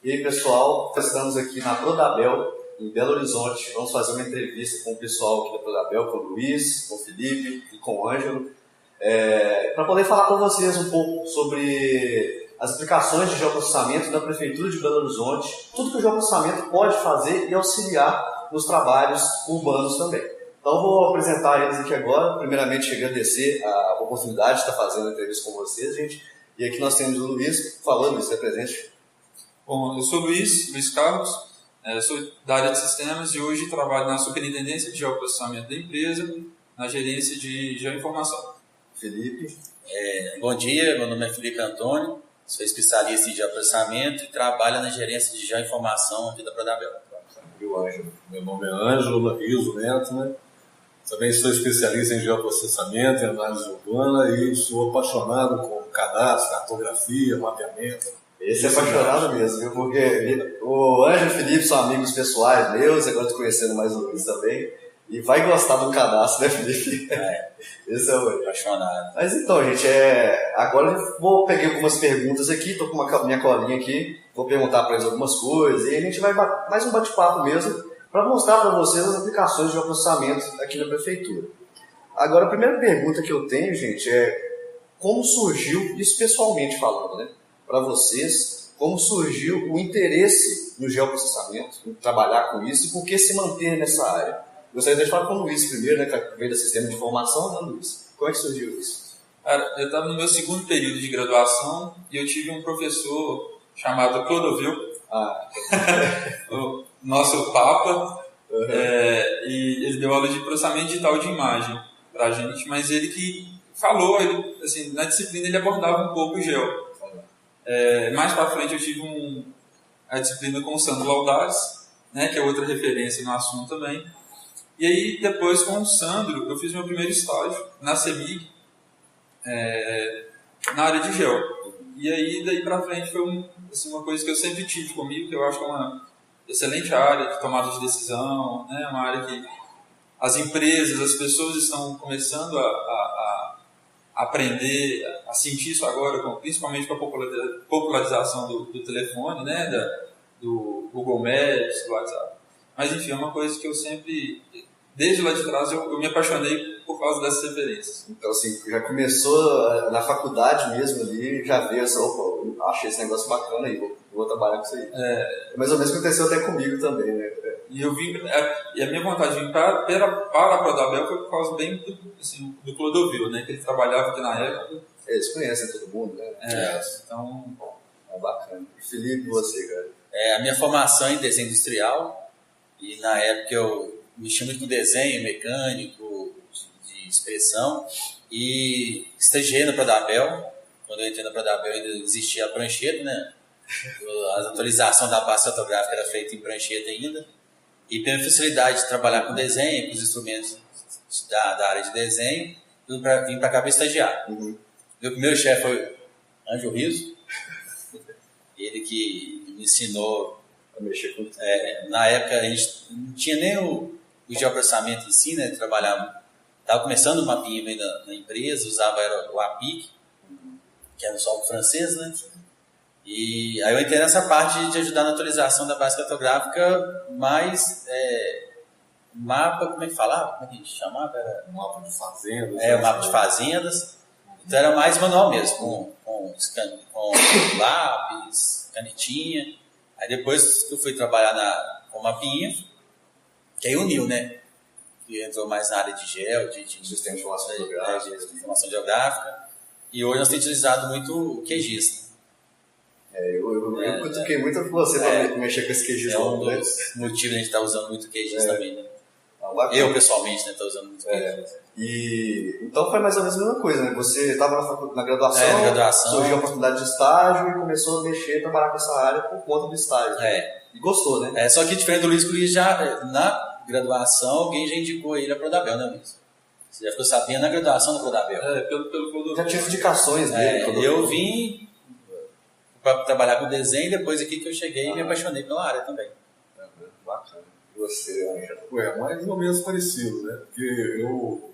E aí, pessoal, estamos aqui na Prodabel, em Belo Horizonte. Vamos fazer uma entrevista com o pessoal aqui da Prodabel, com o Luiz, com o Felipe e com o Ângelo, para poder falar com vocês um pouco sobre as aplicações de geoprocessamento da Prefeitura de Belo Horizonte, tudo que o geoprocessamento pode fazer e auxiliar nos trabalhos urbanos também. Então, vou apresentar eles aqui agora. Primeiramente, agradecer a oportunidade de estar fazendo a entrevista com vocês, gente. E aqui nós temos o Luiz. Falando, Luiz, se apresente. Bom, eu sou Luiz Carlos, sou da área de sistemas e hoje trabalho na Superintendência de Geoprocessamento da empresa, na gerência de geoinformação. Felipe. Bom dia, meu nome é Felipe Antônio, sou especialista em geoprocessamento e trabalho na gerência de geoinformação aqui da Prodabel. E o Ângelo. Meu nome é Ângelo Riso Neto, né? Também sou especialista em geoprocessamento e análise urbana e sou apaixonado com cadastro, cartografia, mapeamento. Esse é apaixonado mesmo, viu? Porque o Ângelo e o Felipe são amigos pessoais meus, agora estou conhecendo mais o Luiz também. E vai gostar do cadastro, né, Felipe? Esse é o Ângelo. Apaixonado. Mas então, gente, agora eu peguei algumas perguntas aqui, estou com minha colinha aqui, vou perguntar para eles algumas coisas e a gente vai mais um bate-papo mesmo para mostrar para vocês as aplicações de geoprocessamento aqui na Prefeitura. Agora, a primeira pergunta que eu tenho, gente, é como surgiu, isso pessoalmente falando, né? Para vocês, como surgiu o interesse no geoprocessamento, em trabalhar com isso e por que se manter nessa área? Gostaria de falar com o Luiz primeiro, né, que veio do sistema de informação, né, Luiz? Como é que surgiu isso? Cara, eu estava no meu segundo período de graduação e eu tive um professor chamado Clodovil, o nosso Papa, e ele deu aula de processamento digital de imagem para a gente, mas ele que falou, assim, na disciplina ele abordava um pouco o geo. Mais para frente eu tive a disciplina com o Sandro Laudares, né, que é outra referência no assunto também. E aí depois com o Sandro eu fiz meu primeiro estágio na CEMIG, na área de geo. E aí daí para frente foi uma coisa que eu sempre tive comigo, que eu acho que é uma excelente área de tomada de decisão, né, uma área que as empresas, as pessoas estão começando a aprender a sentir isso agora, principalmente com a popularização do telefone, né, do Google Maps, do WhatsApp. Mas enfim, é uma coisa que eu sempre, desde lá de trás, eu me apaixonei por causa dessas referências. Então, assim, já começou na faculdade mesmo ali, já veio essa, eu achei esse negócio bacana aí, vou trabalhar com isso aí. Mais ou menos aconteceu até comigo também, né? E eu vim, e a minha vontade de vir para a Prodabel foi por causa bem do Clodovil, né? Que ele trabalhava aqui na época. Eles conhecem todo mundo, né? Então... É bacana. E Felipe, você, cara? A minha formação é em desenho industrial e na época eu mexi muito com desenho mecânico, de expressão e estagiei na Prodabel. Quando eu entrei na Prodabel ainda existia a prancheta, né? A atualização da base fotográfica era feita em prancheta ainda. E pela facilidade de trabalhar com desenho, com os instrumentos da área de desenho, vim para cá para estagiar. Meu primeiro chefe foi Ângelo Riso, ele que me ensinou a mexer com na época a gente não tinha nem o geoprocessamento em si, né? Estava começando o mapinha na empresa, usava o APIC, que era um software francês, né? E aí eu entrei nessa parte de ajudar na atualização da base cartográfica, mas mapa, como é que falava? Como é que a gente chamava? Era Um mapa de fazendas. O mapa de fazendas. Então era mais manual mesmo, com lápis, canetinha. Aí depois que eu fui trabalhar com mapinha, que aí uniu, né? Que entrou mais na área de geo, de sistema de informação geográfica. De informação geográfica. E hoje nós temos utilizado muito o QGIS, né? Eu cutuquei muito com você para mexer com esse QGIS. É um dos motivos a gente estar usando muito QGIS também, né? Eu, pessoalmente, estou usando muito QGIS. Então foi mais ou menos a mesma coisa, né? Você estava na graduação, na graduação, surgiu a oportunidade de estágio e começou a mexer, trabalhar com essa área por conta do estágio. E gostou, né? Só que diferente do Luiz, que o Luiz já, na graduação, alguém já indicou ele a Prodabel, né, Luiz? Você já ficou sabendo na graduação da Prodabel. Pelo já tinha indicações dele. Eu vim para trabalhar com desenho e depois aqui que eu cheguei e me apaixonei pela área também. Bacana. E você, Ângelo? Mais ou menos parecido, né? Porque eu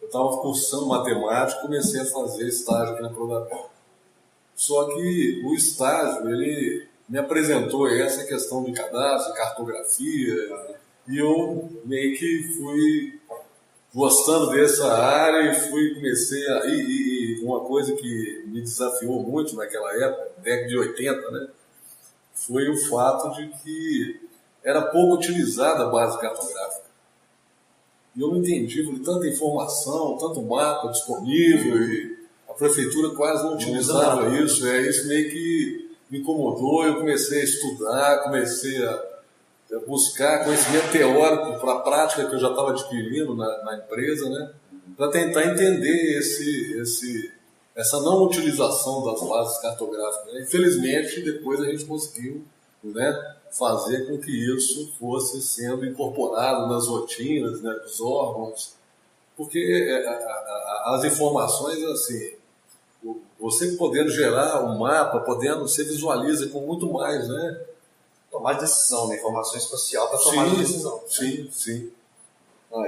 estava cursando matemática e comecei a fazer estágio aqui na Prodabel. Só que o estágio, ele me apresentou essa questão de cadastro, cartografia, e eu meio que fui gostando dessa área e comecei a... E uma coisa que me desafiou muito naquela época, década de 80, né, foi o fato de que era pouco utilizada a base cartográfica. E eu não entendi, falei, tanta informação, tanto mapa disponível, e a prefeitura quase não utilizava isso. Isso meio que me incomodou, eu comecei a estudar, comecei a buscar conhecimento teórico para a prática que eu já estava adquirindo na empresa, né, para tentar entender essa não utilização das bases cartográficas. Né. Infelizmente, depois a gente conseguiu, né, fazer com que isso fosse sendo incorporado nas rotinas, né, dos órgãos, porque as informações, assim, você podendo gerar um mapa, você visualiza com muito mais, né? Tomar decisão, né? Informação espacial para tomar decisão. Sim.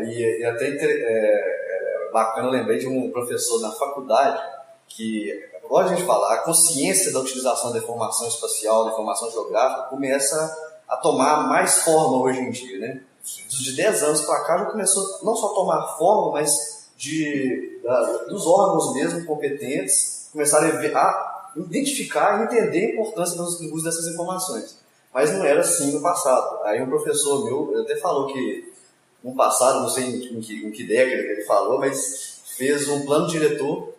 E até bacana, lembrei de um professor na faculdade que, igual a gente falar, a consciência da utilização da informação espacial, da informação geográfica, começa a tomar mais forma hoje em dia, né? De 10 anos para cá já começou não só a tomar forma, mas dos órgãos mesmo competentes começarem a identificar e entender a importância do uso dessas informações. Mas não era assim no passado. Aí um professor meu até falou que no passado, não sei em que década que ele falou, mas fez um plano diretor,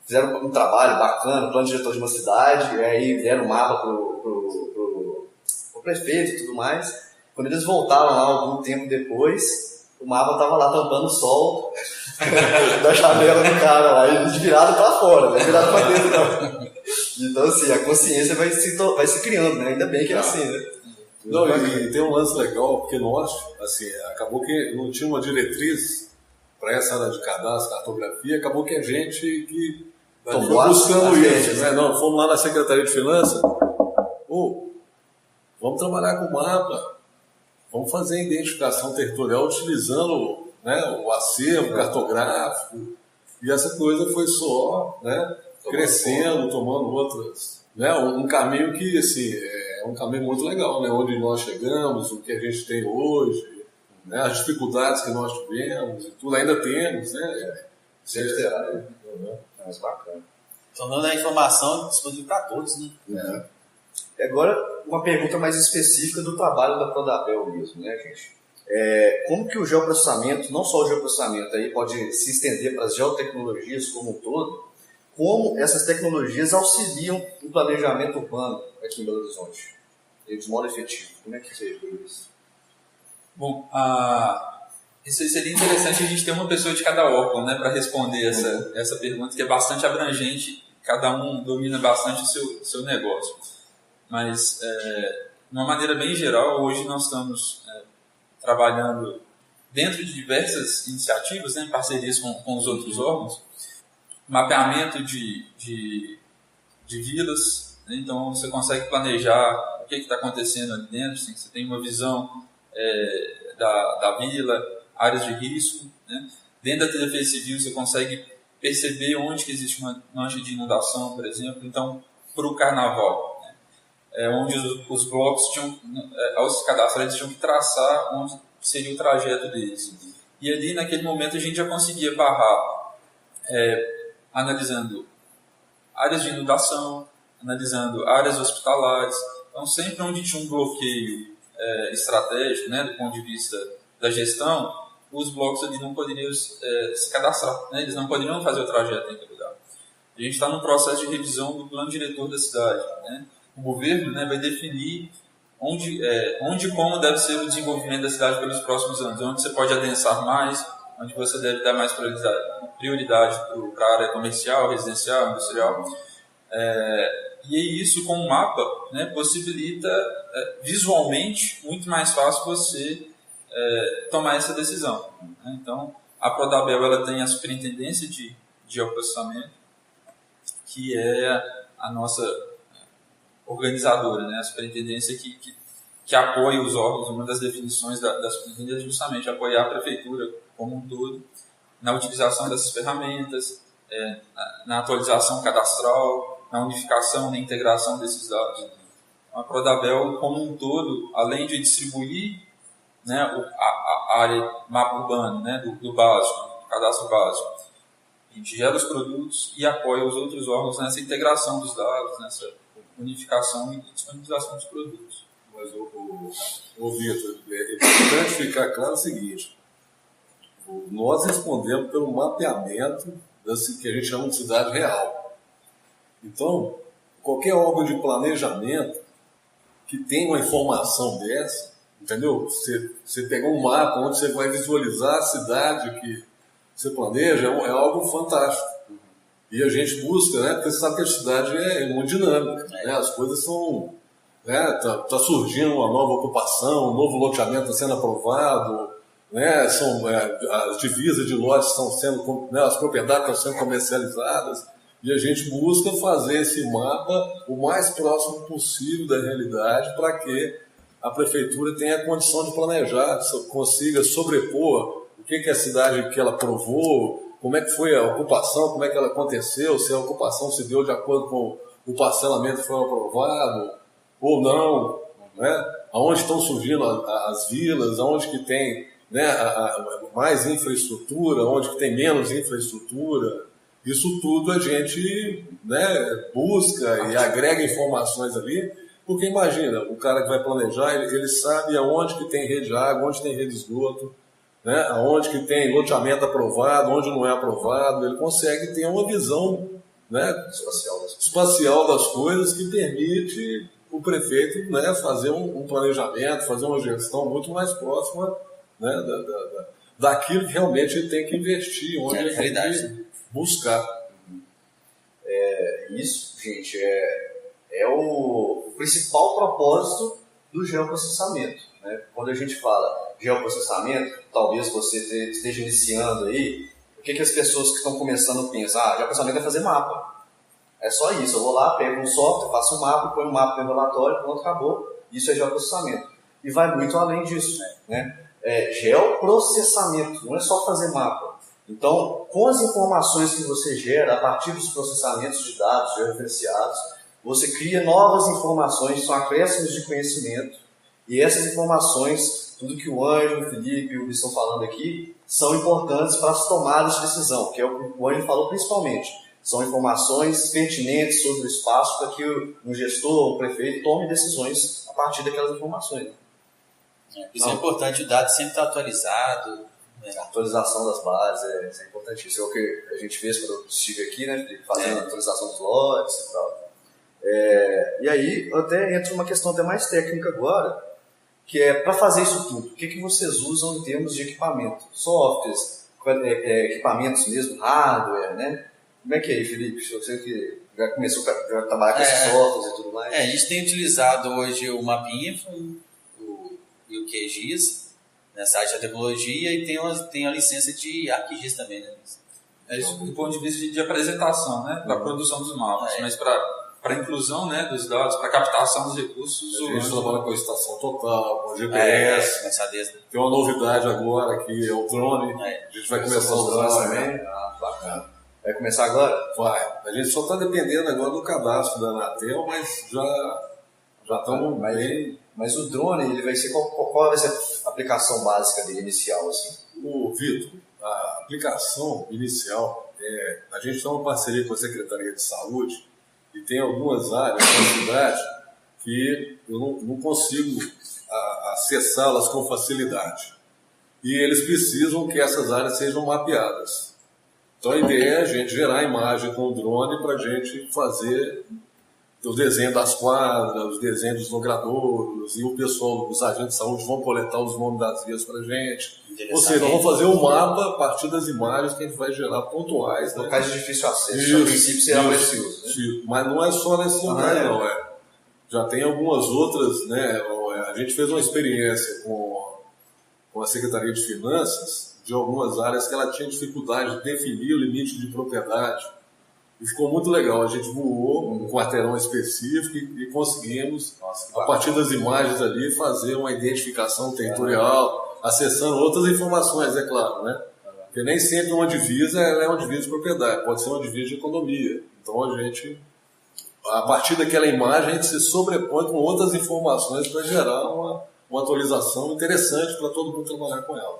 fizeram um trabalho bacana, plano diretor de uma cidade, e aí deram um mapa pro prefeito e tudo mais. Quando eles voltaram lá algum tempo depois, o mapa estava lá tampando o sol da janela do cara lá, e virado para fora, não é virado para dentro não. Então assim, a consciência vai se criando, né? Ainda bem que é assim, né? Não, e tem um lance legal, porque nós, assim, acabou que não tinha uma diretriz para essa área de cadastro, cartografia, acabou que a gente que foi buscando isso, né? Não, fomos lá na Secretaria de Finanças, vamos trabalhar com o mapa, vamos fazer a identificação territorial utilizando, né, o acervo cartográfico, e essa coisa foi só, né, crescendo, tomando outras, né, um caminho que, assim, é um caminho muito legal, né, onde nós chegamos, o que a gente tem hoje, né, as dificuldades que nós tivemos, e tudo ainda temos, né, sempre terá, né? Mas bacana. Tornando a informação disponível para todos, né? Agora, uma pergunta mais específica do trabalho da Prodabel mesmo, né, gente? Como que o geoprocessamento, não só o geoprocessamento, aí pode se estender para as geotecnologias como um todo, como essas tecnologias auxiliam no planejamento urbano aqui em Belo Horizonte, de modo efetivo? Como é que você vê isso? Bom, isso seria interessante a gente ter uma pessoa de cada órgão, né, para responder essa pergunta, que é bastante abrangente, cada um domina bastante o seu negócio. Mas, de uma maneira bem geral, hoje nós estamos trabalhando dentro de diversas iniciativas, né, em parcerias com os outros órgãos, mapeamento de vilas, né, então você consegue planejar o que está acontecendo ali dentro, assim, você tem uma visão da vila, áreas de risco, né. Dentro da Defesa Civil você consegue perceber onde que existe uma mancha de inundação, por exemplo. Então, para o carnaval, onde os blocos tinham, ao se cadastrar, eles tinham que traçar onde seria o trajeto deles. E ali, naquele momento, a gente já conseguia barrar, analisando áreas de inundação, analisando áreas hospitalares. Então, sempre onde tinha um bloqueio estratégico, né, do ponto de vista da gestão, os blocos ali não poderiam se cadastrar, né, eles não poderiam fazer o trajeto em aquele lugar. A gente está no processo de revisão do plano diretor da cidade, né? O governo, né, vai definir onde e como deve ser o desenvolvimento da cidade pelos próximos anos, onde você pode adensar mais, onde você deve dar mais prioridade para a área comercial, residencial, industrial. E isso, com o mapa, né, possibilita visualmente muito mais fácil você tomar essa decisão, né? Então, a Prodabel ela tem a superintendência de geoprocessamento, que é a nossa organizadora, né? A superintendência que apoia os órgãos. Uma das definições da superintendência é justamente apoiar a prefeitura como um todo na utilização dessas ferramentas, na atualização cadastral, na unificação, na integração desses dados. a Prodabel, como um todo, além de distribuir, né, a área mapa urbano, né, do básico, do cadastro básico, a gente gera os produtos e apoia os outros órgãos nessa integração dos dados, nessa unificação e disponibilização dos produtos. Mas, Vitor, é importante ficar claro o seguinte: nós respondemos pelo mapeamento que a gente chama de cidade real. Então, qualquer órgão de planejamento que tem uma informação dessa, entendeu? Você pegar um mapa onde você vai visualizar a cidade que você planeja, é algo fantástico. E a gente busca, né? Porque você sabe que a cidade é muito dinâmica, né? As coisas são... Tá surgindo uma nova ocupação, um novo loteamento está sendo aprovado, né? As divisas de lotes estão sendo, né? As propriedades estão sendo comercializadas, e a gente busca fazer esse mapa o mais próximo possível da realidade para que a prefeitura tenha a condição de planejar, consiga sobrepor o que é a cidade que ela aprovou, como é que foi a ocupação, como é que ela aconteceu, se a ocupação se deu de acordo com o parcelamento que foi aprovado ou não, né? Aonde estão surgindo as vilas, aonde que tem, né, mais infraestrutura, onde que tem menos infraestrutura. Isso tudo a gente, né, busca e agrega informações ali, porque imagina, o cara que vai planejar, ele sabe aonde que tem rede de água, onde tem rede de esgoto, né, aonde que tem loteamento aprovado, onde não é aprovado. Ele consegue ter uma visão, né, espacial das coisas que permite o prefeito, né, fazer um planejamento, fazer uma gestão muito mais próxima, né, daquilo que realmente ele tem que investir, onde ele tem que buscar. Isso, gente, é o principal propósito do geoprocessamento, né? Quando a gente fala geoprocessamento, talvez você esteja iniciando aí, o que as pessoas que estão começando pensam? Geoprocessamento é fazer mapa. É só isso, eu vou lá, pego um software, faço um mapa, põe um mapa no relatório, pronto, acabou. Isso é geoprocessamento. E vai muito além disso, né? Geoprocessamento, não é só fazer mapa. Então, com as informações que você gera a partir dos processamentos de dados georreferenciados, você cria novas informações, são acréscimos de conhecimento, e essas informações, tudo que o Ângelo, o Felipe e o Luiz estão falando aqui, são importantes para as tomadas de decisão, que é o que o Ângelo falou principalmente. São informações pertinentes sobre o espaço para que um gestor, um prefeito, tome decisões a partir daquelas informações. Isso é importante, o dado sempre está atualizado. A atualização das bases é importantíssimo. É o que a gente fez quando eu estive aqui, né, fazendo a atualização dos lotes e tal. E aí, até entra uma questão até mais técnica agora, que é para fazer isso tudo, o que vocês usam em termos de equipamento? Softwares, equipamentos mesmo, hardware, né? Como é que é, Felipe? Você que já começou a trabalhar com esses softwares e tudo mais. A gente tem utilizado hoje o Mapinfo e o QGIS, na site da tecnologia, e tem a licença de ArcGIS também, né? Isso do ponto de vista de apresentação, né? Da produção dos mapas, mas para inclusão, né, dos dados, para captação dos recursos. A gente trabalha com a estação total, com o GPS. Tem uma novidade agora que é o drone. A gente vai começar a usar também. Bacana. Vai começar agora? Vai. A gente só está dependendo agora do cadastro da Anatel, mas já estamos bem. Mas o drone, ele vai ser qual vai ser a aplicação básica dele inicial, assim? O Vitor, a aplicação inicial, a gente tem uma parceria com a Secretaria de Saúde e tem algumas áreas da cidade que eu não consigo acessá-las com facilidade. E eles precisam que essas áreas sejam mapeadas. Então a ideia é a gente gerar a imagem com o drone para a gente fazer o desenho das quadras, os desenhos dos logradouros, e o pessoal, os agentes de saúde vão coletar os nomes das vias para a gente. Ou seja, nós vamos fazer um mapa a partir das imagens que a gente vai gerar pontuais. Locais de difícil acesso, a princípio será precioso. Né? Mas não é só nesse lugar, não. Já tem algumas outras, né? A gente fez uma experiência com a Secretaria de Finanças de algumas áreas que ela tinha dificuldade de definir o limite de propriedade. E ficou muito legal. A gente voou um quarteirão específico e conseguimos, a partir das imagens ali, fazer uma identificação territorial, acessando outras informações, é claro, né? Porque nem sempre uma divisa é uma divisa de propriedade, pode ser uma divisa de economia. Então a gente a partir daquela imagem a gente se sobrepõe com outras informações para gerar uma atualização interessante para todo mundo trabalhar com ela.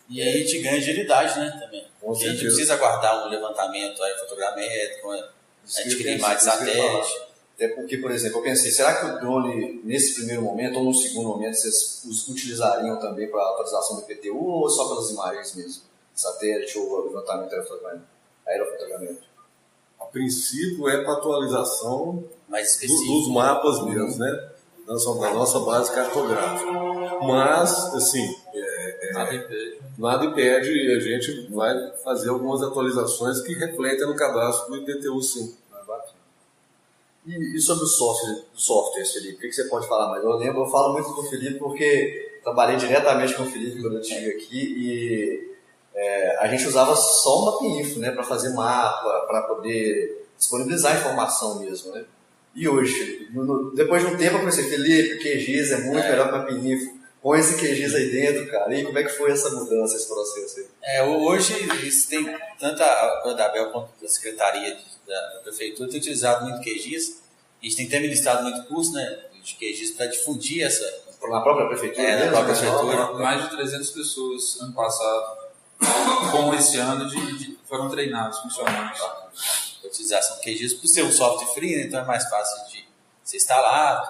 E aí a gente ganha agilidade, né, também. Com Porque a gente certeza. precisa guardar um levantamento fotogramétrico, a gente cria imagem de satélite. Até porque, por exemplo, eu pensei, será que o drone, nesse primeiro momento ou no segundo momento, vocês os utilizariam também para a atualização do IPTU ou só pelas imagens mesmo? Satélite ou levantamento aerofotogramento? A princípio é para atualização Mais específico. dos mapas mesmo, né? Da nossa base cartográfica. Mas, assim, nada impede, a gente vai fazer algumas atualizações que refletem no cadastro do IPTU, sim. E sobre os softwares, Felipe, o que você pode falar mais? Eu falo muito com o Felipe porque trabalhei diretamente com o Felipe quando eu estive aqui e a gente usava só o Mapinfo, né, para fazer mapa, para poder disponibilizar informação mesmo, né? E hoje, Felipe, depois de um tempo eu comecei, Felipe, QGIS é muito melhor que o Mapinfo, põe esse QGIS aí dentro, cara. E como é que foi essa mudança, esse processo aí? Hoje isso tem tanto a Prodabel quanto a Secretaria da Prefeitura tem utilizado muito QGIS. A gente tem ministrado muito curso, né, de QGIS para difundir essa... Na própria Prefeitura? Na própria Prefeitura. Mais de 300 pessoas ano passado, como esse ano, foram treinados, funcionários. A utilização do QGIS, por ser um software free, né, então é mais fácil de ser instalado.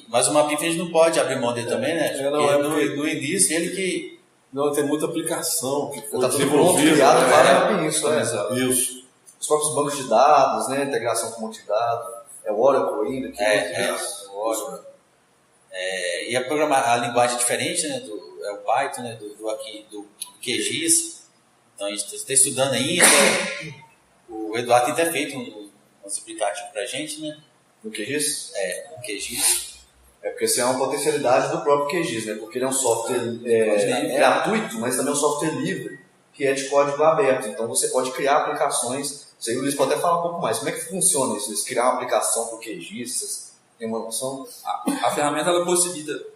Mas o Mapinfo a gente não pode abrir mão dele também, né? No início ele que... Não, tem muita aplicação que foi Tá tudo pronto, criado para Mapinfo, né? Isso. Os próprios bancos de dados, né? Integração com um monte de dados. É o Oracle ainda. O Oracle. E a linguagem é diferente, né? É o Python, né? Do QGIS. Então a gente está estudando ainda. O Eduardo tem até feito um aplicativo para a gente, né? No QGIS? No QGIS. Porque essa é uma potencialidade do próprio QGIS, né? Porque ele é um software gratuito, mas também é um software livre, que é de código aberto. Então você pode criar aplicações. Você, Luiz, pode até falar um pouco mais. Como é que funciona isso? Eles criar uma aplicação para o QGIS? Vocês têm uma noção? A ferramenta ela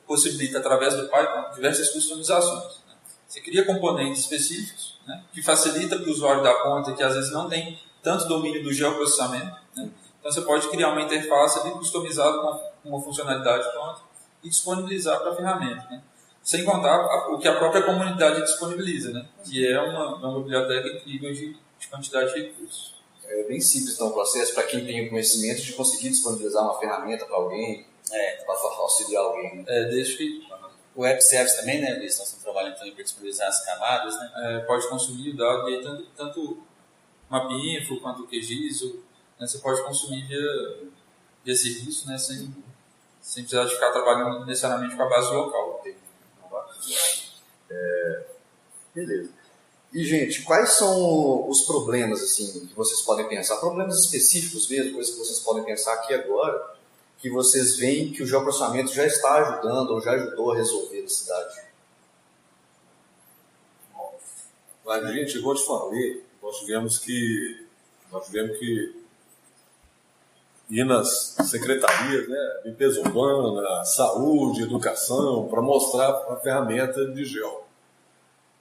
possibilita, através do Python, diversas customizações. Né? Você cria componentes específicos, né, que facilita para o usuário da ponta, que às vezes não tem tanto domínio do geoprocessamento. Né? Então você pode criar uma interface ali customizada com uma funcionalidade pronta e disponibilizar para a ferramenta. Né? Sem contar o que a própria comunidade disponibiliza, né? Que é uma biblioteca incrível de quantidade de recursos. É bem simples então o processo para quem tem o conhecimento de conseguir disponibilizar uma ferramenta para alguém, para auxiliar alguém. Né? Desde que o Web Service também, né, Luiz? Nós estamos trabalhando também para disponibilizar as camadas, né? Pode consumir o dado e aí tanto o Mapinfo quanto o QGIS, né, você pode consumir via serviço, né, sem precisar de ficar trabalhando necessariamente com a base local. Beleza. E, gente, quais são os problemas assim, que vocês podem pensar? Problemas específicos mesmo, coisas que vocês podem pensar aqui agora, que vocês veem que o geoprocessamento já está ajudando ou já ajudou a resolver na cidade? Mas, gente, igual eu te falei, nós tivemos que ir nas secretarias, né, limpeza urbana, saúde, educação, para mostrar a ferramenta de geo.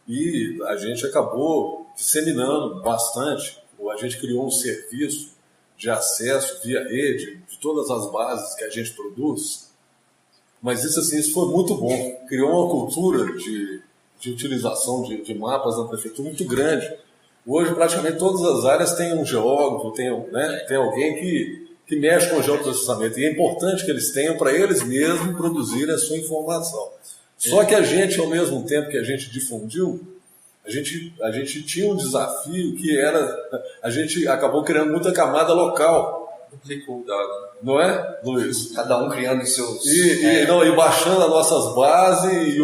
E a gente acabou disseminando bastante. A gente criou um serviço de acesso via rede de todas as bases que a gente produz. Mas isso foi muito bom. Criou uma cultura de utilização de mapas na prefeitura muito grande. Hoje, praticamente todas as áreas têm um geógrafo, tem alguém que mexe com o geoprocessamento. E é importante que eles tenham para eles mesmos produzirem a sua informação. Só que a gente, ao mesmo tempo que a gente difundiu, a gente tinha um desafio que era... A gente acabou criando muita camada local. Duplicou o dado. Não é, Luiz? Cada um criando os seus... E baixando as nossas bases, e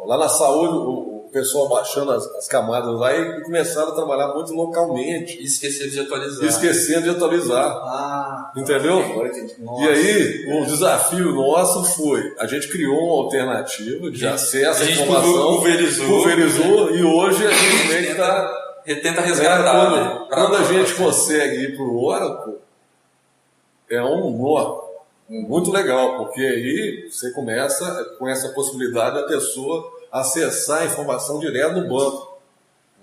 lá na saúde, o pessoal baixando as camadas lá e começaram a trabalhar muito localmente. E esquecendo de atualizar. Entendeu? Agora entendi. E aí, o desafio nosso foi, a gente criou uma alternativa de acesso à informação, pulverizou, e hoje a gente meio que está... Tenta resgatar. Quando a gente consegue ir para o Oracle, é um nó muito legal, porque aí você começa com essa possibilidade da pessoa acessar a informação direto no banco.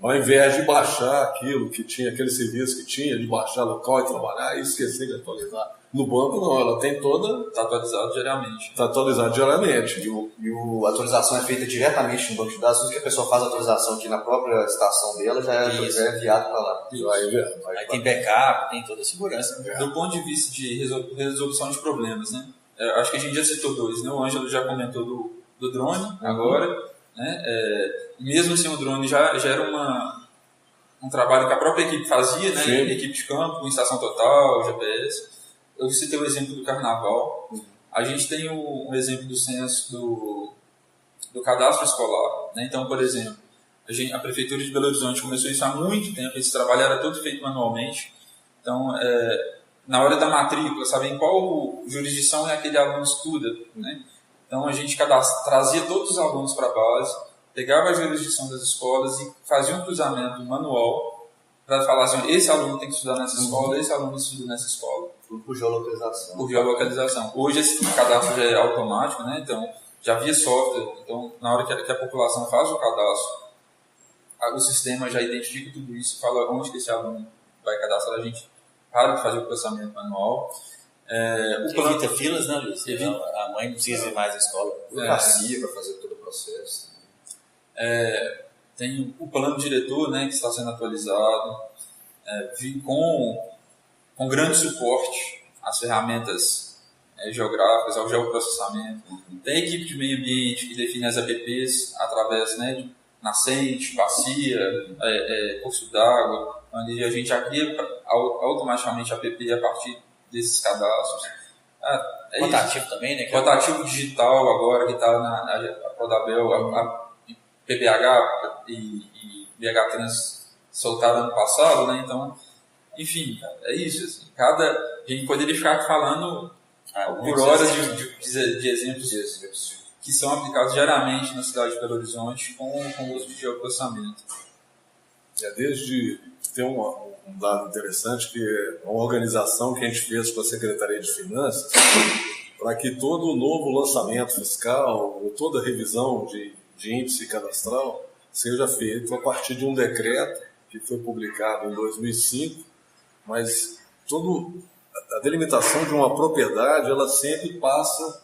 Ao invés de baixar aquilo que tinha, aquele serviço que tinha, de baixar local e trabalhar e esquecer de atualizar. No banco não, ela tem toda... Está atualizado diariamente. Está atualizado diariamente. A atualização é feita diretamente no banco de dados, tudo que a pessoa faz a atualização aqui na própria estação dela já é enviado para lá. Aí tem backup, tem toda a segurança. Do ponto de vista de resolução de problemas, né? Acho que a gente já citou dois, né? O Ângelo já comentou do drone agora, né? Mesmo sem o drone já era um trabalho que a própria equipe fazia, né? Equipe de campo, com estação total, GPS. Eu citei o exemplo do carnaval. A gente tem um exemplo do censo do cadastro escolar, né? Então, por exemplo, a Prefeitura de Belo Horizonte começou isso há muito tempo, esse trabalho era todo feito manualmente. Então, na hora da matrícula, saber em qual jurisdição aquele aluno estuda, né? Então, a gente trazia todos os alunos para a base, pegava a jurisdição das escolas e fazia um cruzamento manual para falar assim, esse aluno tem que estudar nessa escola, esse aluno estuda nessa escola. Tudo por geolocalização. Por geolocalização. Hoje esse cadastro já é automático, né? Então, já via software. Então, na hora que a população faz o cadastro, o sistema já identifica tudo isso e fala onde que esse aluno vai cadastrar. A gente para de fazer o processamento manual. Evita filas, né, Luiz? A mãe não precisa ir mais à escola. Burocracia para fazer todo o processo. Tem o plano diretor, né, que está sendo atualizado, com grande suporte às ferramentas geográficas, ao geoprocessamento. Tem a equipe de meio ambiente que define as APPs através, né, de nascente, bacia, curso d'água, onde a gente já cria automaticamente a APP a partir desses cadastros. Rotativo também, né? Rotativo digital agora, que está na Prodabel, a PBH e BH Trans soltaram ano passado, né? Então, enfim, é isso. Assim, a gente poderia ficar falando por horas de exemplos que são aplicados diariamente na cidade de Belo Horizonte com o uso de geoprocessamento. Desde tem um dado interessante que é uma organização que a gente fez com a Secretaria de Finanças para que todo novo lançamento fiscal ou toda revisão de índice cadastral seja feito a partir de um decreto que foi publicado em 2005, mas a delimitação de uma propriedade ela sempre passa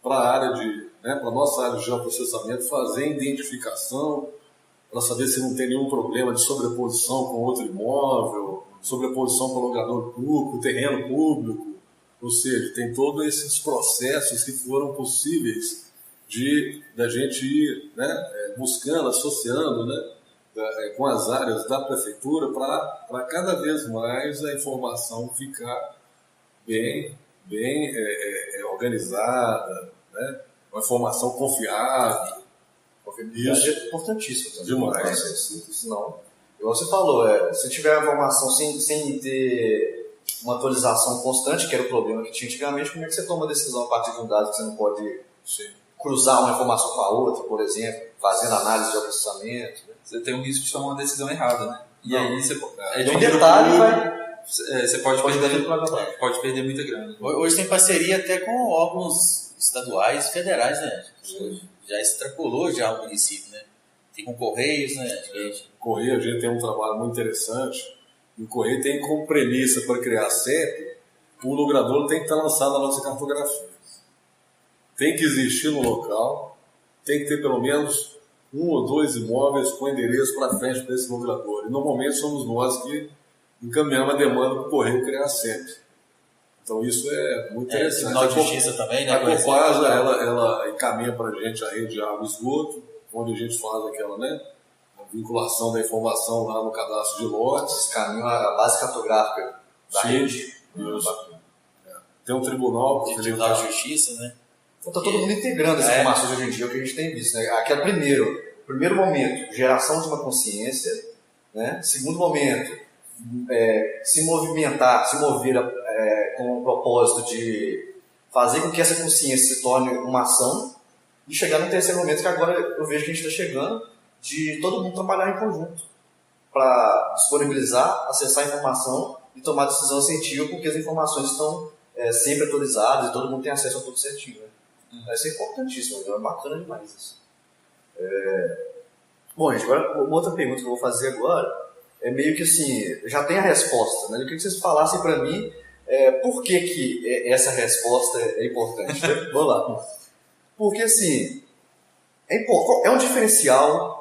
para a área para a nossa área de geoprocessamento fazer identificação para saber se não tem nenhum problema de sobreposição com outro imóvel, sobreposição com alugador público, terreno público, ou seja, tem todos esses processos que foram possíveis da gente ir buscando, associando com as áreas da prefeitura para cada vez mais a informação ficar bem organizada, uma informação confiável. Isso é importantíssimo também. Demais. Senão, igual você falou, se tiver a informação sem ter uma atualização constante, que era o problema que tinha antigamente, como é que você toma decisão a partir de um dado que você não pode cruzar uma informação com a outra, por exemplo, fazendo análise de processamento? Né? Você tem um risco de tomar uma decisão errada, né? E aí você você pode perder muita grana. Hoje tem parceria até com órgãos estaduais e federais, né? Já extrapolou já o município, né? Tem com Correios, né? O Correio, a gente tem um trabalho muito interessante. E o Correio tem como premissa para criar CEP, o logrador tem que estar lançado na nossa cartografia. Tem que existir no local, tem que ter pelo menos 1 ou 2 imóveis com endereço para frente para esse logrador. E normalmente somos nós que encaminhamos a demanda para o Correio criar CEP. Então isso é muito interessante. Tribunal de Justiça também, né? A Copasa, ela encaminha para a gente a rede de água e esgoto, onde a gente faz aquela, a vinculação da informação lá no cadastro de lotes. Caminho a base cartográfica da rede. Tem um tribunal de Justiça, né? Então está todo mundo integrando as informações hoje em dia, o que a gente tem visto. Né? Aqui é o primeiro momento, geração de uma consciência. Né? Segundo momento, se mover com o propósito de fazer com que essa consciência se torne uma ação e chegar no terceiro momento, que agora eu vejo que a gente está chegando, de todo mundo trabalhar em conjunto para disponibilizar, acessar a informação e tomar decisão assertiva, porque as informações estão sempre atualizadas e todo mundo tem acesso a tudo certinho. Né? Isso é importantíssimo, é bacana demais isso. Bom, gente, agora uma outra pergunta que eu vou fazer agora é meio que assim, já tem a resposta, né? Eu queria que vocês falassem para mim por que essa resposta é importante, né? Vamos lá. Porque assim, é um diferencial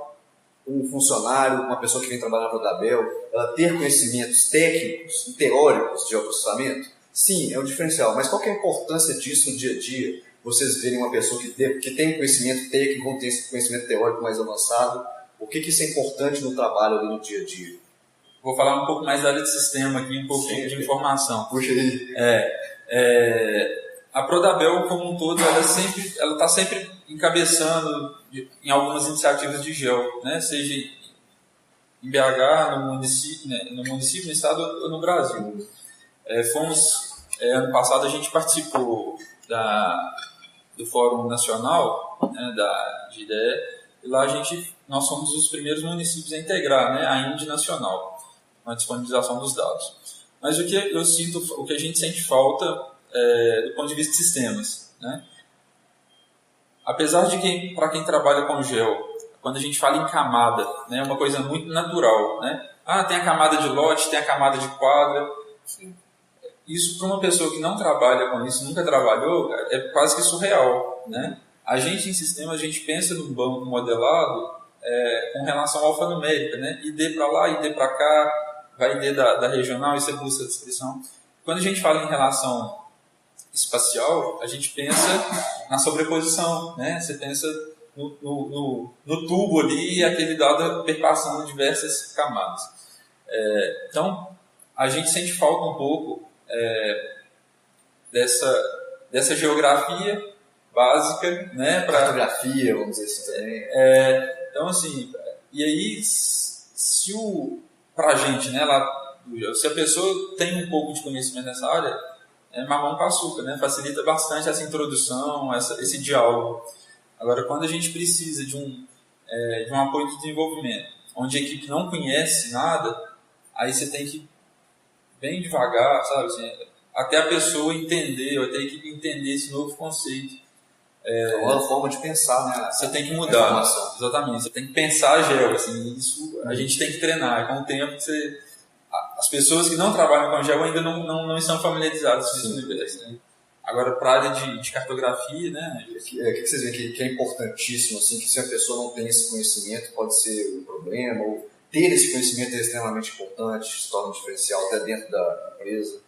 um funcionário, uma pessoa que vem trabalhar para a Dabel, ela ter conhecimentos técnicos e teóricos de geoprocessamento? Sim, é um diferencial, mas qual que é a importância disso no dia a dia? Vocês verem uma pessoa que tem conhecimento técnico, tem esse conhecimento teórico mais avançado, por que isso é importante no trabalho ali no dia a dia? Vou falar um pouco mais da área de sistema aqui, um pouquinho de informação. Puxa aí. A Prodabel, como um todo, ela está sempre encabeçando em algumas iniciativas de gel, né? Seja em BH, no município, no estado ou no Brasil. Ano passado a gente participou do Fórum Nacional, né, de IDE, e lá nós somos os primeiros municípios a integrar, né, a INDE nacional, com a disponibilização dos dados. Mas o que a gente sente falta do ponto de vista de sistemas, né? Apesar de que, para quem trabalha com gel, quando a gente fala em camada, né, é uma coisa muito natural, né? Tem a camada de lote, tem a camada de quadra. Isso, para uma pessoa que não trabalha com isso, nunca trabalhou, é quase que surreal, né? A gente, em sistema, a gente pensa no banco modelado com relação à alfanumérica, né? ID para lá, ID para cá, vai ID da regional, isso é busca de descrição. Quando a gente fala em relação espacial, a gente pensa na sobreposição, né? Você pensa no tubo ali e aquele dado perpassando diversas camadas. Então, a gente sente falta um pouco dessa geografia básica, né? Cartografia, vamos dizer assim também. Então, assim, e aí, pra gente, né, se a pessoa tem um pouco de conhecimento nessa área, mamão com açúcar, né? Facilita bastante essa introdução, esse diálogo. Agora, quando a gente precisa de um apoio de desenvolvimento, onde a equipe não conhece nada, aí você tem que ir bem devagar, sabe? Assim, até a pessoa entender, ou até a equipe entender esse novo conceito. É uma forma de pensar, né? Você tem que mudar, exatamente. Você tem que pensar gel, assim, isso a gente tem que treinar. Com o tempo, as pessoas que não trabalham com gel ainda não estão familiarizadas com esse universo, né? Agora, para a área de cartografia, né? O que vocês veem que é importantíssimo, assim, que se a pessoa não tem esse conhecimento, pode ser um problema, ou ter esse conhecimento é extremamente importante, se torna um diferencial até dentro da empresa.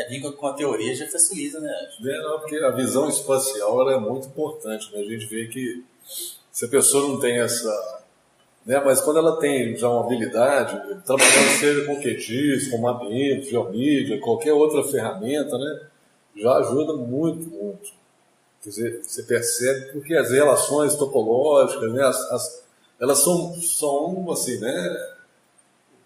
Vir com a teoria já facilita, né? Não, porque a visão espacial ela é muito importante, né? A gente vê que se a pessoa não tem essa... Né? Mas quando ela tem já uma habilidade, trabalhando seja com QGIS, com mapeamento, geomídia, qualquer outra ferramenta, né? Já ajuda muito, muito. Quer dizer, você percebe porque as relações topológicas, né? Elas são assim, né?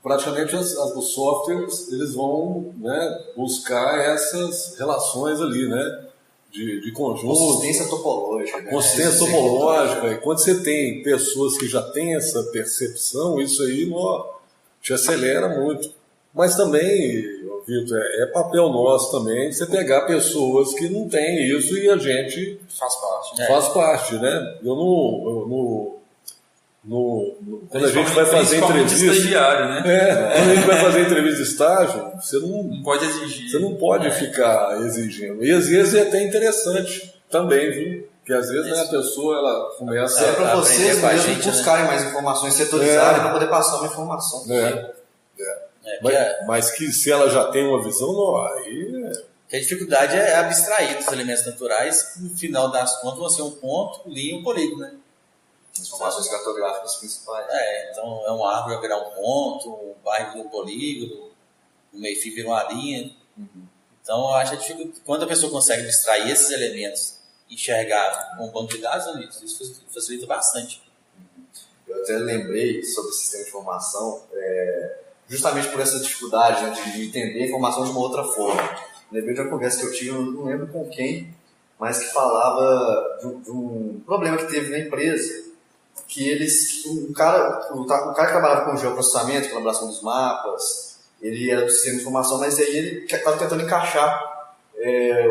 Praticamente os softwares eles vão, né, buscar essas relações ali, né, de conjunto. Consistência topológica. Né? Consistência topológica. E quando você tem pessoas que já têm essa percepção, isso aí te acelera muito. Mas também, Vitor, é papel nosso também você pegar pessoas que não têm isso e a gente faz parte, né? Quando a gente vai fazer entrevista, estagiário, né? Quando a gente vai fazer entrevista de estágio, você não pode exigir. Você não pode ficar exigindo. E às vezes é até interessante também, viu? Porque às vezes a pessoa ela começa a para vocês mesmo buscarem mais informações setorizadas para poder passar uma informação. Mas que se ela já tem uma visão, não, aí a dificuldade é abstrair dos elementos naturais, que no final das contas vão ser um ponto, linha e um polígono, né? As informações cartográficas principais. Então é um árvore vai virar um ponto, um bairro vira um polígono, um meio-fio vira uma linha. Então eu acho que quando a pessoa consegue abstrair esses elementos e enxergar com um banco de dados, isso facilita bastante. Eu até lembrei sobre o sistema de informação, justamente por essa dificuldade, né, de entender a informação de uma outra forma. Lembrei de uma conversa que eu tive, eu não lembro com quem, mas que falava de um problema que teve na empresa. Que o cara que trabalhava com geoprocessamento, com elaboração dos mapas, ele era do sistema de informação, mas aí ele estava tentando encaixar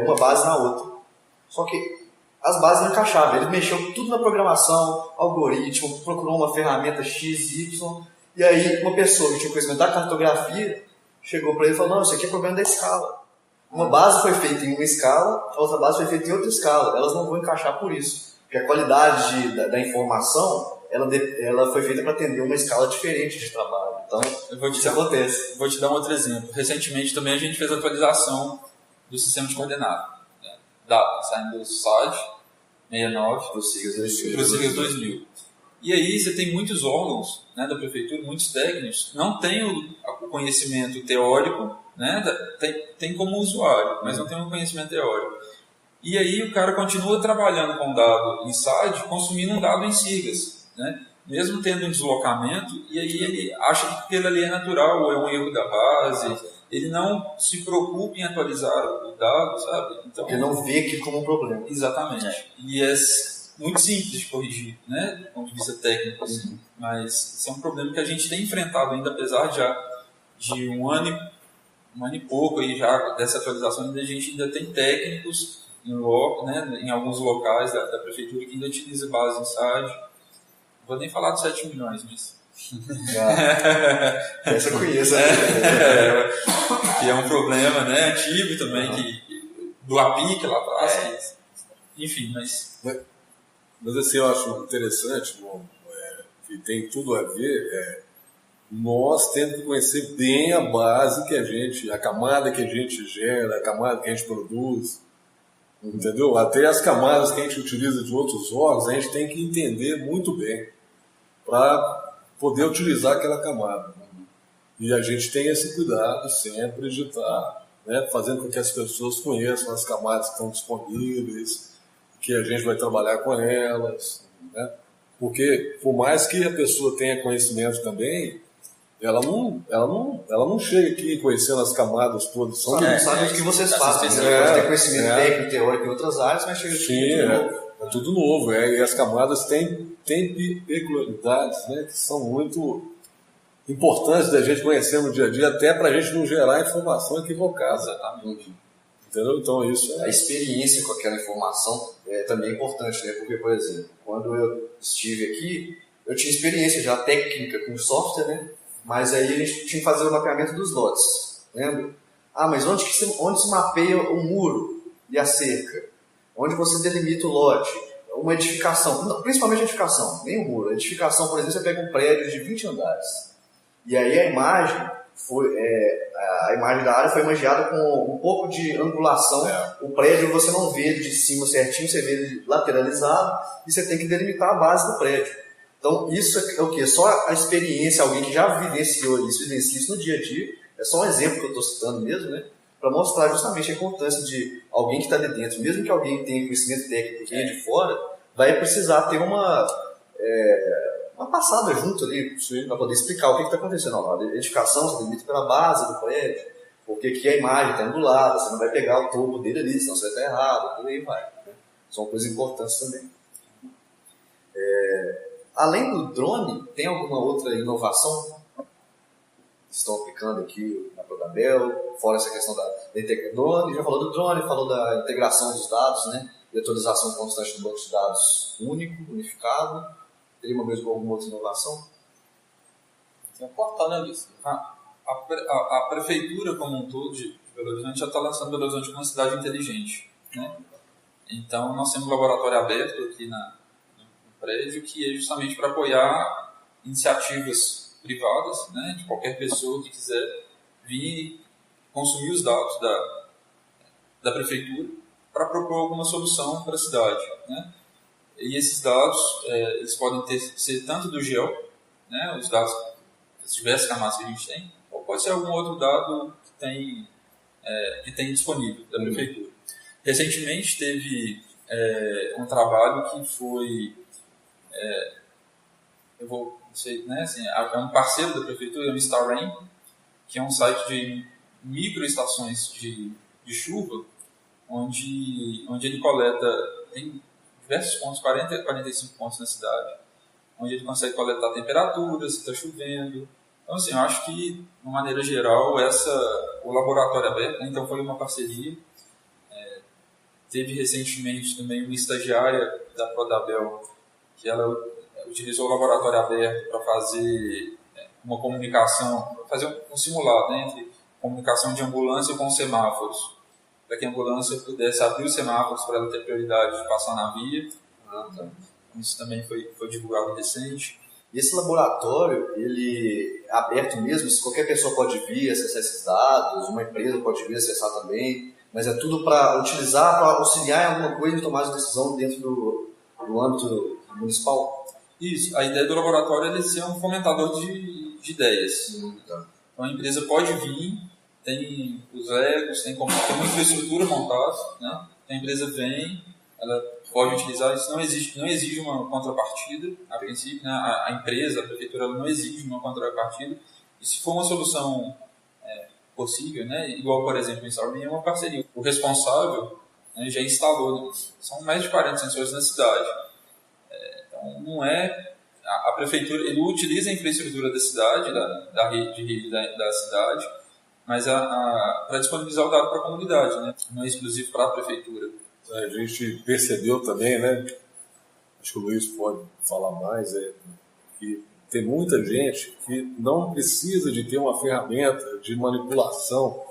uma base na outra. Só que as bases não encaixavam. Ele mexeu tudo na programação, algoritmo, procurou uma ferramenta X, Y, e aí uma pessoa que tinha conhecimento da cartografia chegou para ele e falou, não, isso aqui é problema da escala. Uma base foi feita em uma escala, a outra base foi feita em outra escala. Elas não vão encaixar por isso. Porque a qualidade da informação, ela foi feita para atender uma escala diferente de trabalho. Então, isso acontece. Vou te dar um outro exemplo. Recentemente também a gente fez a atualização do sistema de coordenada. Né? Saindo do SOD 69 para o SIGAS 2000. E aí você tem muitos órgãos, né, da prefeitura, muitos técnicos, não têm o conhecimento teórico, né, tem como usuário, mas não tem um conhecimento teórico. E aí o cara continua trabalhando com um dado em SAD, consumindo um dado em SIGAS, né, mesmo tendo um deslocamento, e aí ele acha que aquilo ali é natural, ou é um erro da base, ele não se preocupa em atualizar o dado, sabe? Então, ele não vê aquilo como um problema. Exatamente. E é muito simples de corrigir, né, do ponto de vista técnico, assim. Mas isso é um problema que a gente tem enfrentado ainda, apesar já de um ano e pouco aí já dessa atualização, ainda a gente ainda tem técnicos em alguns locais da prefeitura que ainda utiliza base em SAD. Não vou nem falar dos 7 milhões, mas... Essa eu conheço. Que é um problema, né, antigo também, do APIC lá atrás. Enfim, mas assim, eu acho interessante, que tem tudo a ver, nós temos que conhecer bem a base a camada que a gente gera, a camada que a gente produz, entendeu? Até as camadas que a gente utiliza de outros órgãos, a gente tem que entender muito bem para poder utilizar aquela camada. E a gente tem esse cuidado sempre de estar, né, fazendo com que as pessoas conheçam as camadas que estão disponíveis, que a gente vai trabalhar com elas, né? Porque por mais que a pessoa tenha conhecimento também, ela não chega aqui conhecendo as camadas todas. Sabe o que vocês fazem, né? Tem conhecimento técnico, teórico em outras áreas, mas chega aqui. É tudo novo. E as camadas têm peculiaridades, né, que são muito importantes da gente conhecer no dia a dia, até para a gente não gerar informação equivocada. Exatamente. Entendeu? Então isso A experiência com aquela informação é também importante, né? Porque, por exemplo, quando eu estive aqui, eu tinha experiência já técnica com software, né? Mas aí a gente tinha que fazer o mapeamento dos lotes, lembra? Mas onde se mapeia o muro e a cerca? Onde você delimita o lote? Uma edificação, principalmente a edificação, nem o muro. A edificação, por exemplo, você pega um prédio de 20 andares. E aí a imagem da área foi imaginada com um pouco de angulação. O prédio você não vê ele de cima certinho, você vê ele lateralizado e você tem que delimitar a base do prédio. Então isso é o quê? Só a experiência, alguém que já vivenciou isso, vivencia isso no dia a dia, é só um exemplo que eu estou citando mesmo, né? Para mostrar justamente a importância de alguém que está de dentro, mesmo que alguém tenha conhecimento técnico que venha de fora, vai precisar ter uma passada junto ali para poder explicar o que está acontecendo. A edificação se limita pela base do prédio, porque aqui a imagem está angulada, você não vai pegar o topo dele ali, senão você vai estar errado, por aí vai. Né? São coisas importantes também. Além do drone, tem alguma outra inovação que estão aplicando aqui na Prodabel, fora essa questão da drone? Já falou do drone, falou da integração dos dados, né? E atualização constante do banco de dados único, unificado. Teria alguma outra inovação? Tem um portal, né, Luiz? A prefeitura como um todo de Belo Horizonte já está lançando Belo Horizonte como uma cidade inteligente, né? Então nós temos um laboratório aberto aqui no prédio que é justamente para apoiar iniciativas privadas, né, de qualquer pessoa que quiser vir consumir os dados da prefeitura para propor alguma solução para a cidade, né? E esses dados eles podem ser tanto do GEL, né, os dados, as diversas camadas que a gente tem, ou pode ser algum outro dado que tem disponível da prefeitura. Recentemente teve um trabalho que foi, eu vou, não sei, né, assim, é um parceiro da prefeitura, é o StarRain, que é um site de microestações de chuva, onde ele coleta, tem diversos pontos, 40, 45 pontos na cidade, onde ele consegue coletar temperatura, se está chovendo. Então, assim, eu acho que, de uma maneira geral, o laboratório aberto, né, então foi uma parceria, Teve recentemente também uma estagiária da Prodabel, que ela utilizou o laboratório aberto para fazer uma comunicação, fazer um simulado, né, entre comunicação de ambulância com semáforos, para que a ambulância pudesse abrir os semáforos para ela ter prioridade de passar na via. Então, isso também foi divulgado recente. E esse laboratório, ele é aberto mesmo? Se qualquer pessoa pode vir acessar esses dados, uma empresa pode vir acessar também, mas é tudo para utilizar, para auxiliar em alguma coisa e tomar de decisão dentro do âmbito municipal? Isso, a ideia do laboratório é ser um fomentador de ideias. Tá. Então a empresa pode vir, tem os egos, tem uma infraestrutura montada, né? A empresa vem, ela pode utilizar isso, não exige uma contrapartida, a princípio, né? A empresa, a prefeitura, ela não exige uma contrapartida, e se for uma solução possível, né? Igual, por exemplo, em Salvador, é uma parceria. O responsável, né, já instalou, né? São mais de 40 sensores na cidade. Então, não é... A prefeitura, ele utiliza a infraestrutura da cidade, da rede da cidade, mas para disponibilizar o dado para a comunidade, né? Não é exclusivo para a prefeitura. A gente percebeu também, né? Acho que o Luiz pode falar mais, que tem muita gente que não precisa de ter uma ferramenta de manipulação.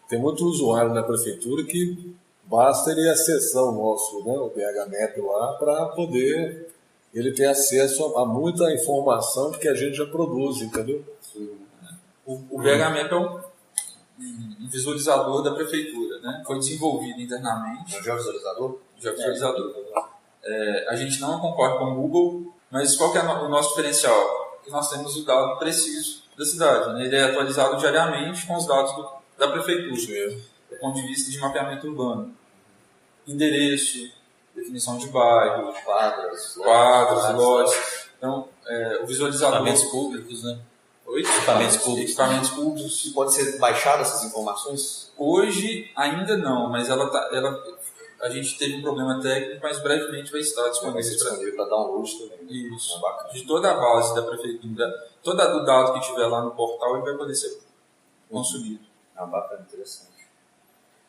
Tem muito usuário na prefeitura que basta ele acessar o nosso, né, o BHMap lá, para poder ele ter acesso a muita informação que a gente já produz, entendeu? O BHMap é um visualizador da prefeitura, né? Foi desenvolvido internamente. É um geovisualizador? Geovisualizador. A gente não concorre com o Google, mas qual que é o nosso diferencial? Que nós temos o dado preciso da cidade, né? Ele é atualizado diariamente com os dados da prefeitura, do ponto de vista de mapeamento urbano. Endereço, definição de bairro, quadras, lojas. Então, o visualizador... Equipamentos públicos, né? Oi? Equipamentos públicos. E pode ser baixado essas informações? Hoje ainda não, mas a gente teve um problema técnico, mas brevemente vai estar disponível para download também. Isso. De toda a base da prefeitura, todo o dado que tiver lá no portal, ele vai poder ser consumido. Bacana, interessante.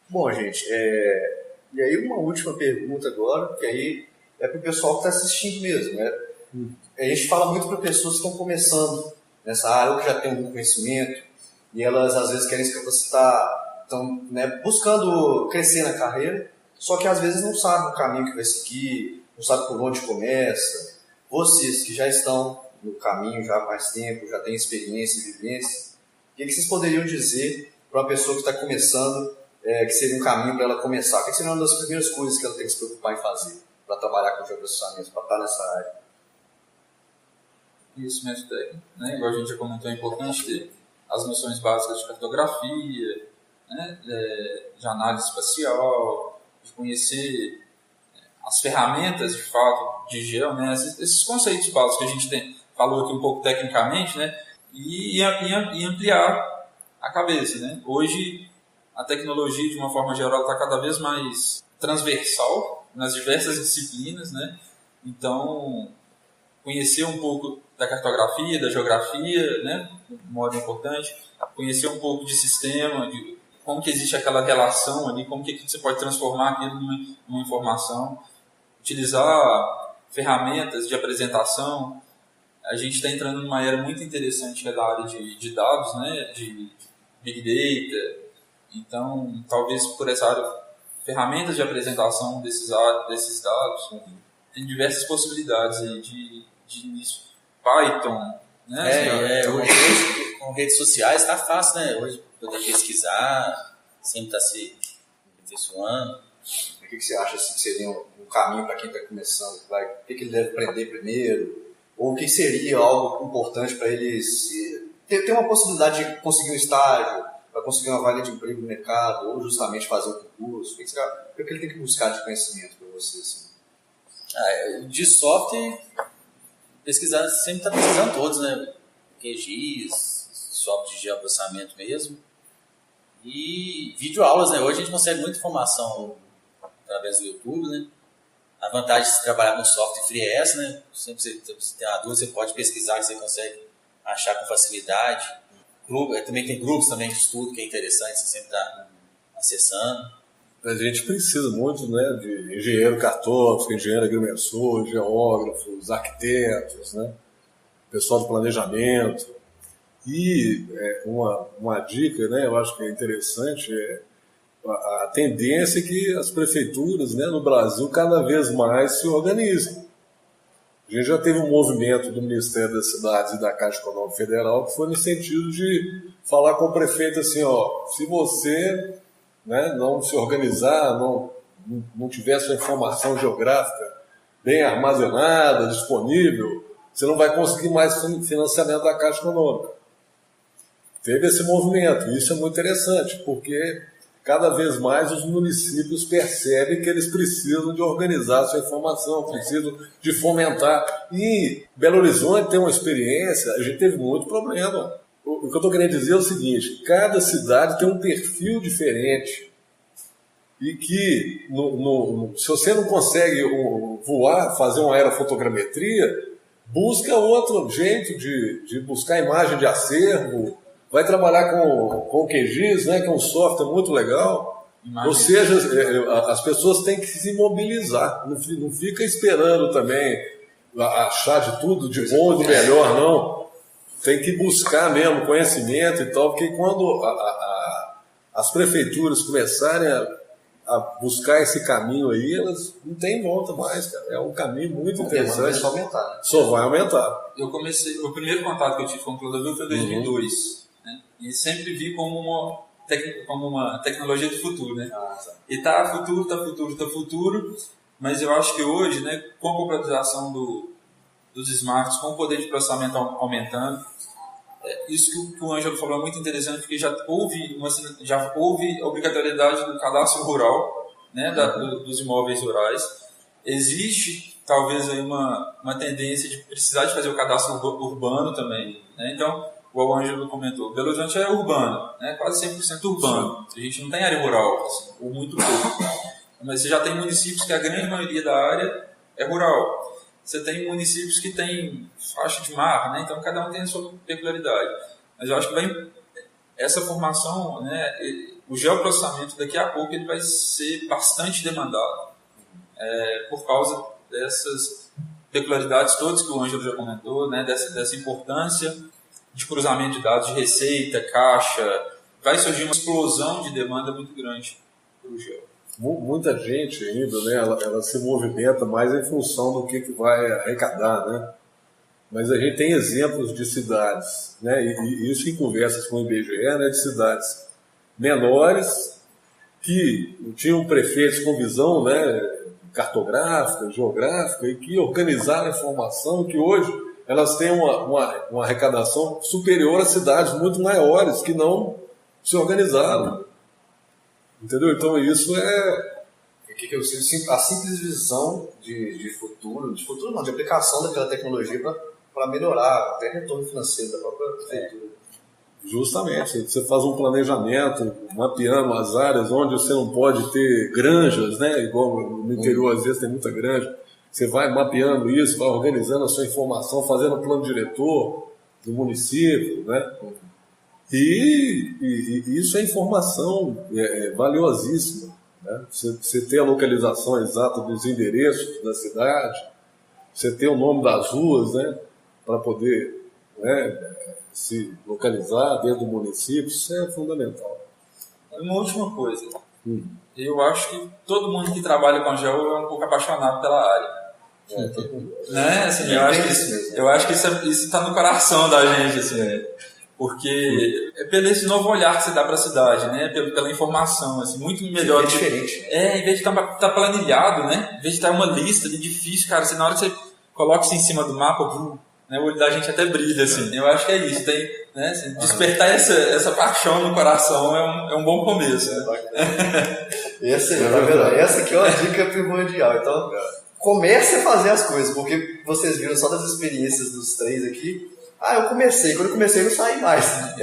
Bom, gente, e aí uma última pergunta agora, que aí é para o pessoal que está assistindo mesmo, né? A gente fala muito para pessoas que estão começando nessa área, ou que já têm algum conhecimento, e elas às vezes querem se capacitar, estão, né, buscando crescer na carreira, só que às vezes não sabem o caminho que vai seguir, não sabem por onde começa. Vocês que já estão no caminho já há mais tempo, já têm experiência e vivência, o que vocês poderiam dizer para uma pessoa que está começando, que seria um caminho para ela começar? O que seria uma das primeiras coisas que ela tem que se preocupar em fazer para trabalhar com geoprocessamento, para estar nessa área? Isso, método técnico, né? Igual a gente já comentou, é importante ter as noções básicas de cartografia, né? De análise espacial, de conhecer as ferramentas de fato de geo, né? Esses conceitos básicos que a gente falou aqui um pouco tecnicamente, né? E ampliar a cabeça, né? Hoje a tecnologia de uma forma geral está cada vez mais transversal nas diversas disciplinas, né? Então conhecer um pouco da cartografia, da geografia, né, de modo importante, conhecer um pouco de sistema, de como que existe aquela relação ali, como que você pode transformar aquilo numa informação, utilizar ferramentas de apresentação. A gente está entrando numa era muito interessante que é da área de dados, né, de Big Data. Então, talvez por essa área, ferramentas de apresentação desses dados, tem diversas possibilidades aí de Python, né? Hoje com redes sociais está fácil, né? Hoje poder pesquisar, sempre está se aperfeiçoando. O que você acha assim, que seria um caminho para quem está começando? O que ele deve aprender primeiro? Ou o que seria algo importante para ele ter uma possibilidade de conseguir um estágio, para conseguir uma vaga de emprego no mercado, ou justamente fazer um concurso? O que ele tem que buscar de conhecimento para você? Assim? De software, pesquisar, sempre está pesquisando todos, né? QGIS, software de geoprocessamento mesmo. E videoaulas, né? Hoje a gente consegue muita informação através do YouTube, né? A vantagem de trabalhar com software free é essa, né? Sempre você tem uma dúvida, você pode pesquisar, que você consegue achar com facilidade. Também tem grupos também de estudo que é interessante, você sempre está acessando. A gente precisa muito, né, de engenheiro cartógrafo, engenheiro agrimensor, geógrafos, arquitetos, né, pessoal de planejamento. E uma dica, né, eu acho que é interessante, a tendência é que as prefeituras, né, no Brasil cada vez mais se organizem. A gente já teve um movimento do Ministério das Cidades e da Caixa Econômica Federal que foi no sentido de falar com o prefeito assim, ó, se você, né, não se organizar, não tiver sua informação geográfica bem armazenada, disponível, você não vai conseguir mais financiamento da Caixa Econômica. Teve esse movimento, e isso é muito interessante, porque cada vez mais os municípios percebem que eles precisam de organizar sua informação, precisam de fomentar. E Belo Horizonte tem uma experiência, a gente teve muito problema. O que eu estou querendo dizer é o seguinte, cada cidade tem um perfil diferente. E que, se você não consegue voar, fazer uma aerofotogrametria, busca outro jeito de buscar imagem de acervo, vai trabalhar com o QGIS, né, que é um software muito legal. Ou seja, as pessoas têm que se mobilizar, não fica esperando também achar de tudo, de bom e do melhor, não. Tem que buscar mesmo conhecimento e tal, porque quando as prefeituras começarem a buscar esse caminho aí, elas não tem volta mais, cara. É um caminho muito interessante. Só aumentar, né? Só vai aumentar. O primeiro contato que eu tive com o Clodovil foi em 2002. E sempre vi como uma tecnologia do futuro, né? E tá futuro, mas eu acho que hoje, né, com a popularização dos smarts, com o poder de processamento aumentando, isso que o Ângelo falou é muito interessante, porque já houve a obrigatoriedade do cadastro rural, né, dos imóveis rurais. Existe talvez aí uma tendência de precisar de fazer o cadastro urbano também, né? Então, o Ângelo comentou, Belo Horizonte é urbano, né? Quase 100% urbano. A gente não tem área rural, assim, ou muito pouco. Mas você já tem municípios que a grande maioria da área é rural. Você tem municípios que tem faixa de mar, né? Então cada um tem a sua peculiaridade. Mas eu acho que essa formação, né, o geoprocessamento daqui a pouco ele vai ser bastante demandado por causa dessas peculiaridades todas que o Ângelo já comentou, né? Dessa importância de cruzamento de dados de receita, caixa, vai surgir uma explosão de demanda muito grande para o geo. Muita gente ainda, né, ela se movimenta mais em função do que vai arrecadar, né? Mas a gente tem exemplos de cidades, né, e isso em conversas com o IBGE, né, de cidades menores que tinham prefeitos com visão, né, cartográfica, geográfica, e que organizaram a informação, que hoje elas têm uma arrecadação superior a cidades muito maiores que não se organizaram. Entendeu? Então isso a simples visão de futuro não, de aplicação daquela tecnologia para melhorar até o retorno financeiro da própria prefeitura. Justamente, você faz um planejamento, mapeando as áreas onde você não pode ter granjas, né? Igual no interior às vezes tem muita granja. Você vai mapeando isso, vai organizando a sua informação, fazendo o plano diretor do município, né? E isso é informação valiosíssima, né? Você ter a localização exata dos endereços da cidade, você ter o nome das ruas, né? Para poder, né, se localizar dentro do município, isso é fundamental. Uma última coisa. Eu acho que todo mundo que trabalha com geo é um pouco apaixonado pela área. Né? Assim, eu acho que isso está no coração da gente, assim, porque é pelo esse novo olhar que você dá para a cidade, né? Pela informação, assim, muito melhor. É diferente. Em vez de estar planilhado, né? Em vez de estar uma lista de difícil, cara, na hora que você coloca isso em cima do mapa, né, o olho da gente até brilha, assim. Eu acho que é isso. Tem, né, assim, despertar essa paixão no coração é um bom começo. Né? Essa aqui é uma dica primordial. Então, comece a fazer as coisas, porque vocês viram só das experiências dos três aqui. Eu comecei. Quando eu comecei, eu não saí mais.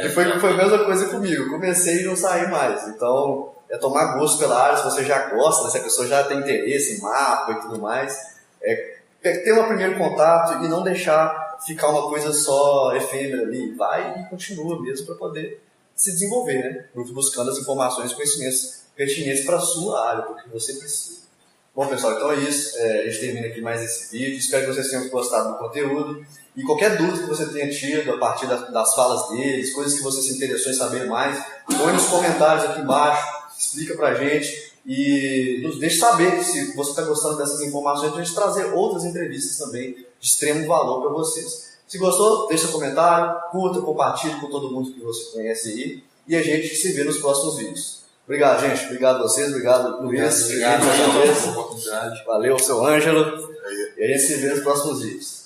E foi a mesma coisa comigo. Eu comecei e não saí mais. Então, é tomar gosto pela área, se você já gosta, né, se a pessoa já tem interesse em mapa e tudo mais. Ter um primeiro contato e não deixar ficar uma coisa só efêmera ali. Vai e continua mesmo para poder se desenvolver, né? Buscando as informações e conhecimentos pertinentes para a sua área, porque você precisa. Bom, pessoal, então é isso. A gente termina aqui mais esse vídeo. Espero que vocês tenham gostado do conteúdo. E qualquer dúvida que você tenha tido a partir das falas deles, coisas que você se interessou em saber mais, põe nos comentários aqui embaixo, explica pra gente e nos deixe saber se você está gostando dessas informações para a gente trazer outras entrevistas também de extremo valor para vocês. Se gostou, deixa seu comentário, curta, compartilhe com todo mundo que você conhece aí e a gente se vê nos próximos vídeos. Obrigado, gente. Obrigado a vocês. Obrigado, Luiz. Obrigado pela oportunidade. Valeu, seu Ângelo. E a gente se vê nos próximos vídeos.